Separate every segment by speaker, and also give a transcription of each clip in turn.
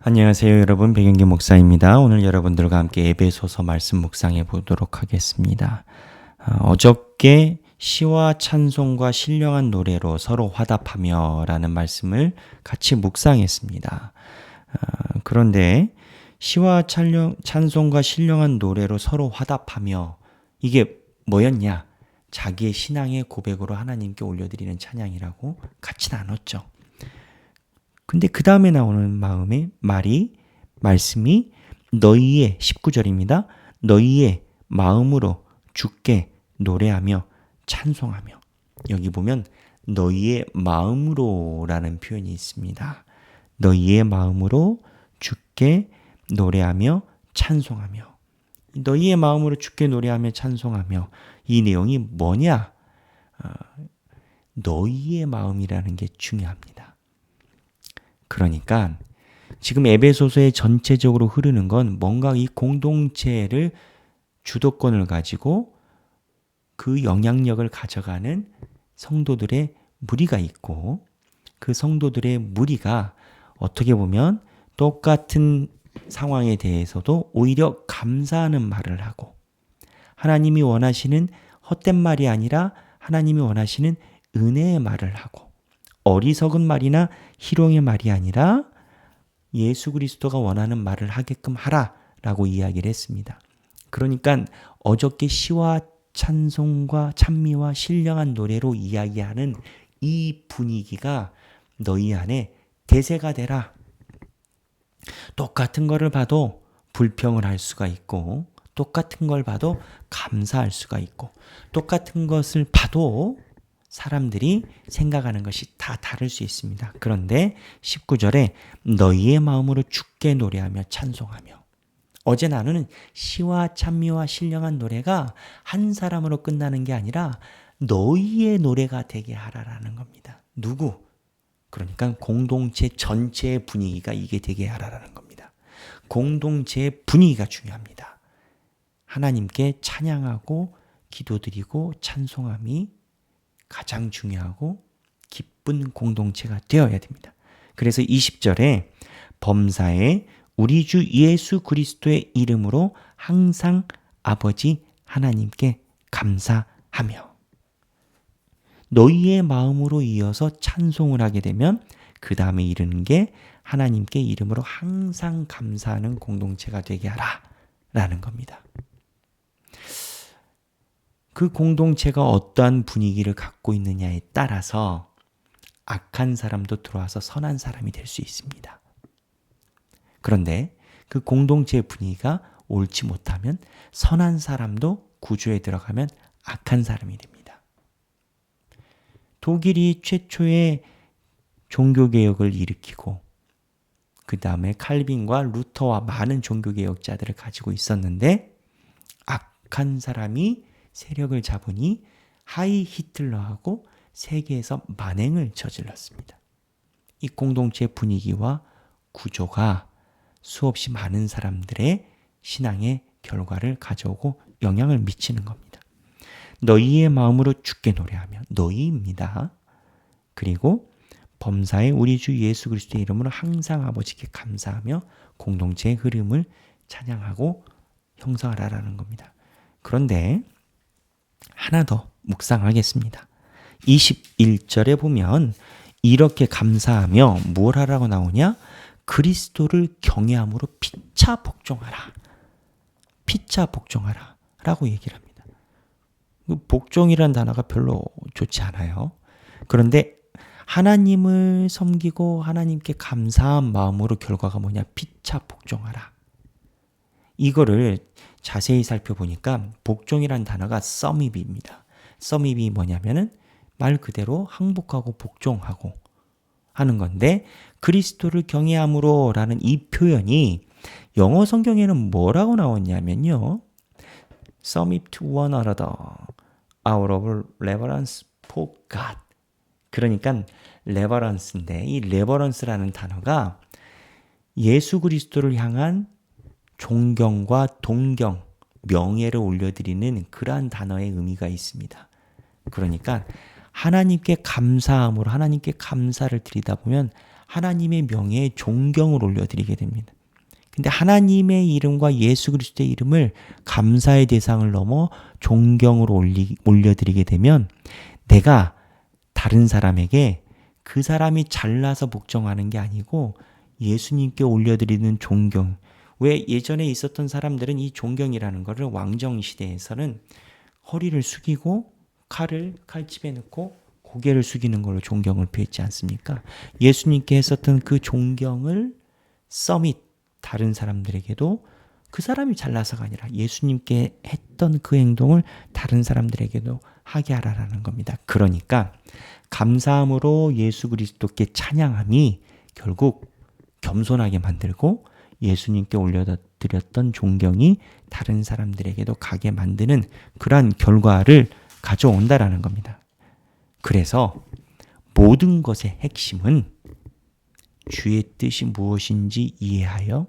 Speaker 1: 안녕하세요, 여러분. 백영기 목사입니다. 오늘 여러분들과 함께 에베소서 말씀 묵상해 보도록 하겠습니다. 어저께 시와 찬송과 신령한 노래로 서로 화답하며 라는 말씀을 같이 묵상했습니다. 그런데 시와 찬송과 신령한 노래로 서로 화답하며 이게 뭐였냐? 자기의 신앙의 고백으로 하나님께 올려드리는 찬양이라고 같이 나눴죠. 근데 그 다음에 나오는 말씀이 너희의 19절입니다. 너희의 마음으로 주께 노래하며 찬송하며. 여기 보면 너희의 마음으로라는 표현이 있습니다. 너희의 마음으로 주께 노래하며 찬송하며. 너희의 마음으로 주께 노래하며 찬송하며. 이 내용이 뭐냐? 너희의 마음이라는 게 중요합니다. 그러니까 지금 에베소서에 전체적으로 흐르는 건 뭔가 이 공동체를 주도권을 가지고 그 영향력을 가져가는 성도들의 무리가 있고, 그 성도들의 무리가 어떻게 보면 똑같은 상황에 대해서도 오히려 감사하는 말을 하고, 하나님이 원하시는 헛된 말이 아니라 하나님이 원하시는 은혜의 말을 하고, 어리석은 말이나 희롱의 말이 아니라 예수 그리스도가 원하는 말을 하게끔 하라라고 이야기를 했습니다. 그러니까 어저께 시와 찬송과 찬미와 신령한 노래로 이야기하는 이 분위기가 너희 안에 대세가 되라. 똑같은 거를 봐도 불평을 할 수가 있고, 똑같은 걸 봐도 감사할 수가 있고, 똑같은 것을 봐도 사람들이 생각하는 것이 다 다를 수 있습니다. 그런데 19절에 너희의 마음으로 주께 노래하며 찬송하며. 어제 나누는 시와 찬미와 신령한 노래가 한 사람으로 끝나는 게 아니라 너희의 노래가 되게 하라라는 겁니다. 누구? 그러니까 공동체 전체의 분위기가 이게 되게 하라라는 겁니다. 공동체의 분위기가 중요합니다. 하나님께 찬양하고 기도드리고 찬송함이 가장 중요하고 기쁜 공동체가 되어야 됩니다. 그래서 20절에 범사에 우리 주 예수 그리스도의 이름으로 항상 아버지 하나님께 감사하며. 너희의 마음으로 이어서 찬송을 하게 되면 그 다음에 이르는 게 하나님께 이름으로 항상 감사하는 공동체가 되게 하라 라는 겁니다. 그 공동체가 어떠한 분위기를 갖고 있느냐에 따라서 악한 사람도 들어와서 선한 사람이 될 수 있습니다. 그런데 그 공동체의 분위기가 옳지 못하면 선한 사람도 구조에 들어가면 악한 사람이 됩니다. 독일이 최초의 종교개혁을 일으키고 그 다음에 칼빈과 루터와 많은 종교개혁자들을 가지고 있었는데 악한 사람이 세력을 잡으니 하이 히틀러하고 세계에서 만행을 저질렀습니다. 이 공동체 분위기와 구조가 수없이 많은 사람들의 신앙의 결과를 가져오고 영향을 미치는 겁니다. 너희의 마음으로 주께 노래하며. 너희입니다. 그리고 범사에 우리 주 예수 그리스도의 이름으로 항상 아버지께 감사하며 공동체의 흐름을 찬양하고 형성하라라는 겁니다. 그런데 하나 더 묵상하겠습니다. 21절에 보면 이렇게 감사하며 뭘 하라고 나오냐? 그리스도를 경외함으로 피차 복종하라. 피차 복종하라 라고 얘기를 합니다. 복종이라는 단어가 별로 좋지 않아요. 그런데 하나님을 섬기고 하나님께 감사한 마음으로 결과가 뭐냐? 피차 복종하라. 이거를 자세히 살펴보니까 복종이라는 단어가 서밋입니다. 서밋이 뭐냐면은 말 그대로 항복하고 복종하고 하는 건데, 그리스도를 경외함으로 라는 이 표현이 영어 성경에는 뭐라고 나왔냐면요. Submit to one another out of reverence for God. 그러니까 레버런스인데, 이 레버런스라는 단어가 예수 그리스도를 향한 존경과 동경, 명예를 올려드리는 그러한 단어의 의미가 있습니다. 그러니까 하나님께 감사함으로 하나님께 감사를 드리다 보면 하나님의 명예에 존경을 올려드리게 됩니다. 근데 하나님의 이름과 예수 그리스도의 이름을 감사의 대상을 넘어 존경으로 올려드리게 되면 내가 다른 사람에게 그 사람이 잘나서 복종하는 게 아니고 예수님께 올려드리는 존경. 왜 예전에 있었던 사람들은 이 존경이라는 것을 왕정 시대에서는 허리를 숙이고 칼집에 넣고 고개를 숙이는 걸로 존경을 표했지 않습니까? 예수님께 했었던 그 존경을 서밋 다른 사람들에게도 그 사람이 잘나서가 아니라 예수님께 했던 그 행동을 다른 사람들에게도 하게 하라라는 겁니다. 그러니까 감사함으로 예수 그리스도께 찬양함이 결국 겸손하게 만들고 예수님께 올려드렸던 존경이 다른 사람들에게도 가게 만드는 그러한 결과를 가져온다라는 겁니다. 그래서 모든 것의 핵심은 주의 뜻이 무엇인지 이해하여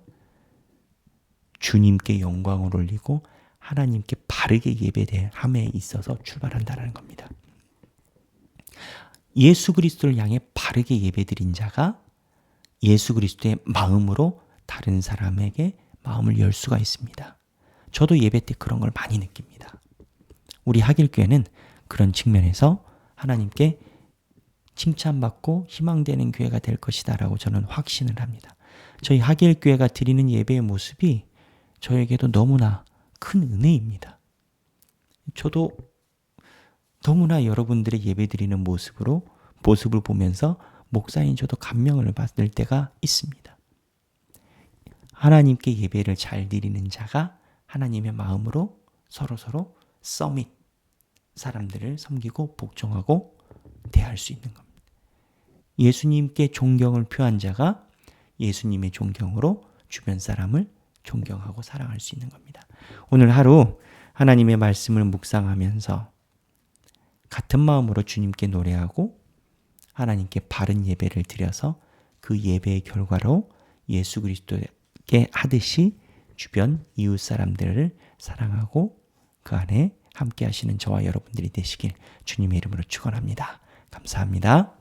Speaker 1: 주님께 영광을 올리고 하나님께 바르게 예배함에 있어서 출발한다는 겁니다. 예수 그리스도를 향해 바르게 예배드린 자가 예수 그리스도의 마음으로 다른 사람에게 마음을 열 수가 있습니다. 저도 예배 때 그런 걸 많이 느낍니다. 우리 하길교회는 그런 측면에서 하나님께 칭찬받고 희망되는 교회가 될 것이다 라고 저는 확신을 합니다. 저희 하길교회가 드리는 예배의 모습이 저에게도 너무나 큰 은혜입니다. 저도 너무나 여러분들의 예배 드리는 모습을 보면서 목사인 저도 감명을 받을 때가 있습니다. 하나님께 예배를 잘 드리는 자가 하나님의 마음으로 서로 서밋 사람들을 섬기고 복종하고 대할 수 있는 겁니다. 예수님께 존경을 표한 자가 예수님의 존경으로 주변 사람을 존경하고 사랑할 수 있는 겁니다. 오늘 하루 하나님의 말씀을 묵상하면서 같은 마음으로 주님께 노래하고 하나님께 바른 예배를 드려서 그 예배의 결과로 예수 그리스도께 하듯이 주변 이웃 사람들을 사랑하고 그 안에 함께 하시는 저와 여러분들이 되시길 주님의 이름으로 축원합니다. 감사합니다.